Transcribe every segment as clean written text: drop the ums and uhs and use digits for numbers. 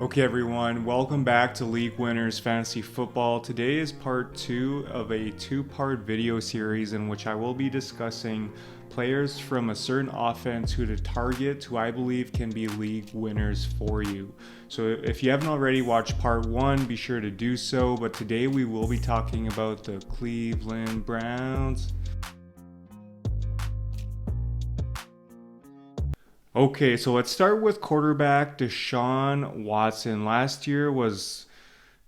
Okay, everyone, welcome back to League Winners Fantasy Football. Today is part two of a two-part video series in which I will be discussing players from a certain offense who to target who I believe can be league winners for you. So if you haven't already watched part one, be sure to do so. But today we will be talking about the Cleveland Browns. Okay, so let's start with quarterback Deshaun Watson. Last year was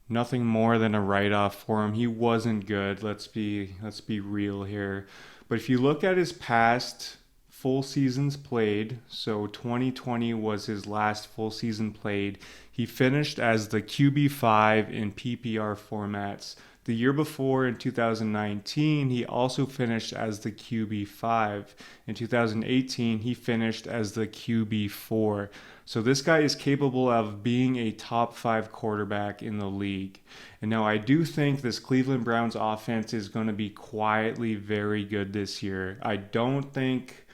nothing more than a write-off for him. He wasn't good. Let's be real here. But if you look at his past full seasons played, so 2020 was his last full season played. He finished as the QB5 in PPR formats. The year before, in 2019, he also finished as the QB5. In 2018, he finished as the QB4. So this guy is capable of being a top five quarterback in the league. And now I do think this Cleveland Browns offense is going to be quietly very good this year. I don't think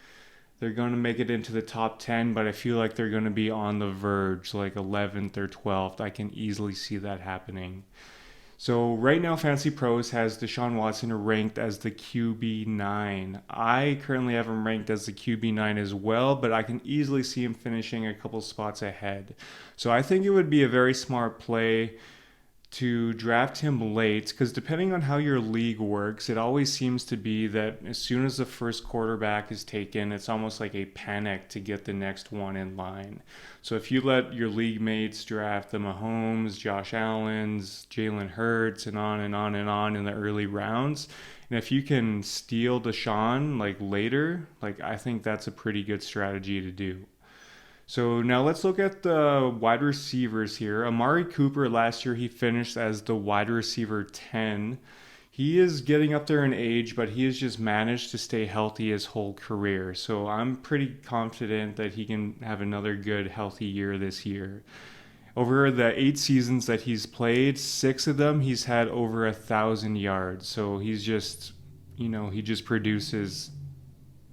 they're going to make it into the top 10, but I feel like they're going to be on the verge, like 11th or 12th. I can easily see that happening. So right now, Fantasy Pros has Deshaun Watson ranked as the QB9. I currently have him ranked as the QB9 as well, but I can easily see him finishing a couple spots ahead. So I think it would be a very smart play to draft him late because depending on how your league works, it always seems to be that as soon as the first quarterback is taken, it's almost like a panic to get the next one in line. So if you let your league mates draft the Mahomes, Josh Allen's, Jalen Hurts, and on and on and on in the early rounds, and if you can steal Deshaun like later, like I think that's a pretty good strategy to do. So now let's look at the wide receivers here. Amari Cooper last year he finished as the wide receiver 10. He is getting up there in age, but he has just managed to stay healthy his whole career. So I'm pretty confident that he can have another good healthy year this year. Over the 8 seasons that he's played, 6 of them he's had over 1,000 yards. So he's just, he just produces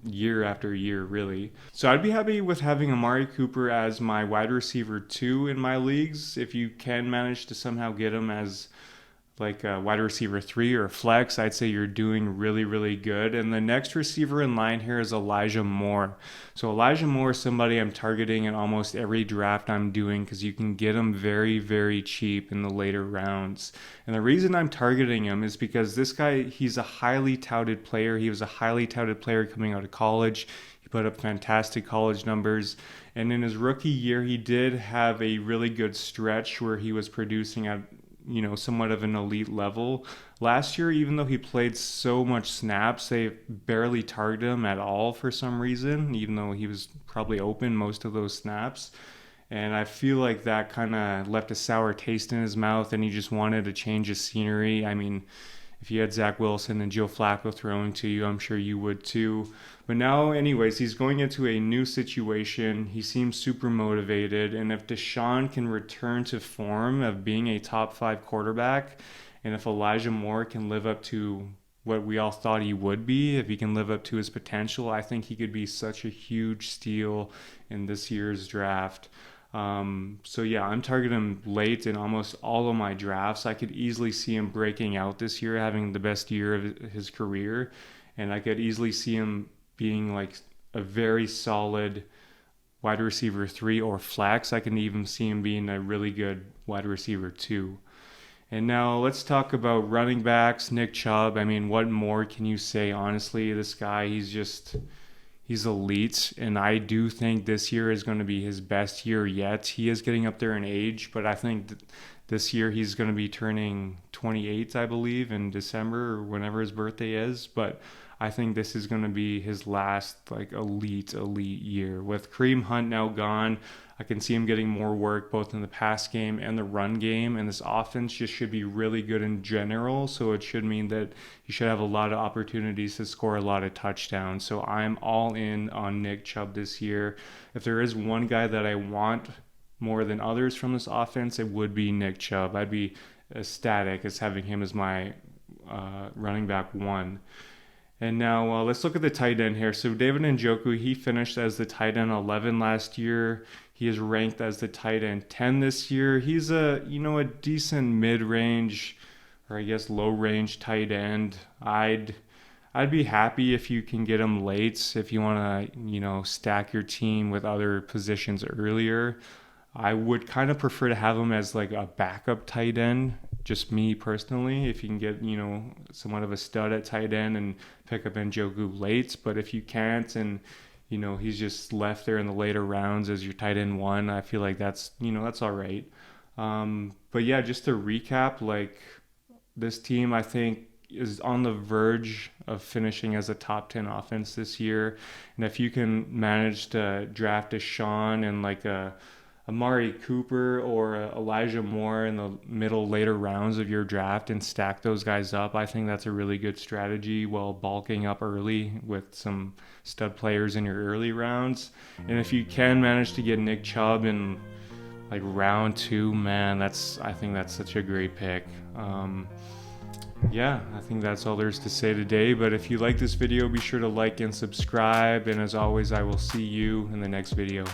year after year, really. So I'd be happy with having Amari Cooper as my wide receiver 2 in my leagues. If you can manage to somehow get him as like a wide receiver 3 or a flex, I'd say you're doing really, really good. And the next receiver in line here is Elijah Moore. So Elijah Moore is somebody I'm targeting in almost every draft I'm doing because you can get him very, very cheap in the later rounds. And the reason I'm targeting him is because this guy, he's a highly touted player. He was a highly touted player coming out of college. He put up fantastic college numbers. And in his rookie year, he did have a really good stretch where he was producing at somewhat of an elite level. Last year, even though he played so much snaps, they barely targeted him at all for some reason, even though he was probably open most of those snaps. And I feel like that kind of left a sour taste in his mouth, and he just wanted to change his scenery. I mean, if you had Zach Wilson and Joe Flacco throwing to you, I'm sure you would too. But now, anyways, he's going into a new situation. He seems super motivated. And if Deshaun can return to form of being a top five quarterback, and if Elijah Moore can live up to what we all thought he would be, if he can live up to his potential, I think he could be such a huge steal in this year's draft. So yeah, I'm targeting him late in almost all of my drafts. I could easily see him breaking out this year, having the best year of his career, and I could easily see him being like a very solid wide receiver 3 or flex. I can even see him being a really good wide receiver 2. And now let's talk about running backs. Nick Chubb. I mean, what more can you say? Honestly, this guy, he's elite, and I do think this year is going to be his best year yet. He is getting up there in age, but I think this year he's going to be turning 28, I believe, in December or whenever his birthday is. But I think this is going to be his last like elite year. With Kareem Hunt now gone, I can see him getting more work both in the pass game and the run game, and this offense just should be really good in general. So it should mean that he should have a lot of opportunities to score a lot of touchdowns. So I'm all in on Nick Chubb this year. If there is one guy that I want more than others from this offense, it would be Nick Chubb. I'd be ecstatic as having him as my running back 1. And now let's look at the tight end here. So David Njoku, he finished as the tight end 11 last year. He is ranked as the tight end 10 this year. He's a decent mid-range, or I guess low-range tight end. I'd be happy if you can get him late, if you want to, stack your team with other positions earlier. I would kind of prefer to have him as like a backup tight end, just me personally. If you can get, somewhat of a stud at tight end and pick up Njoku late. But if you can't, and he's just left there in the later rounds as your tight end one, I feel like that's all right. But yeah, just to recap, like this team, I think is on the verge of finishing as a top 10 offense this year. And if you can manage to draft a Sean and like a Amari Cooper or Elijah Moore in the middle later rounds of your draft and stack those guys up, I think that's a really good strategy while bulking up early with some stud players in your early rounds. And if you can manage to get Nick Chubb in like round 2, man, I think that's such a great pick. Yeah, I think that's all there's to say today. But if you like this video, be sure to like and subscribe. And as always, I will see you in the next video.